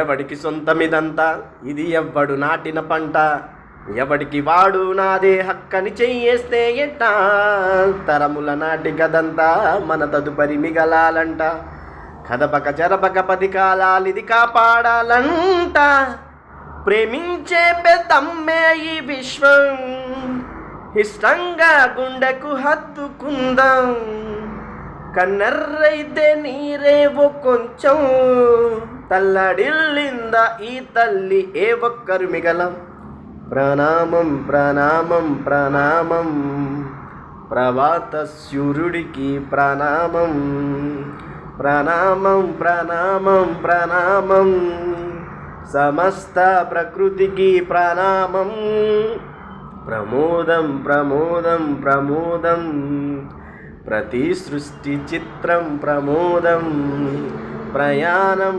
ఎవడికి సొంతమిదంతా, ఇది ఎవ్వడు నాటిన పంట, ఎవడికి వాడు నాదే హక్కని చెయ్యేస్తే ఎట్టా, తరముల నాటి గదంతా మన తదుపరి మిగలాలంట, కదపక జరపక 10 కాలాలిది కాపాడాలంట, ప్రేమించే పెద్దమ్మే ఈ విశ్వం, ఇష్టంగా గుండెకు హత్తుకుందాం, కన్నెర్రైతే నీరేవో కొంచెం, తల్లడిల్లిందా ఈ తల్లి ఏ ఒక్కరు మిగలం. ప్రణామం ప్రణామం ప్రణామం, ప్రభాత సూర్యుడికి ప్రణామం, ప్రణామం ప్రణామం ప్రణామం, సమస్త ప్రకృతికి ప్రణామం, ప్రమోదం ప్రమోదం ప్రమోదం, ప్రతి సృష్టి చిత్రం ప్రమోదం, ప్రయాణం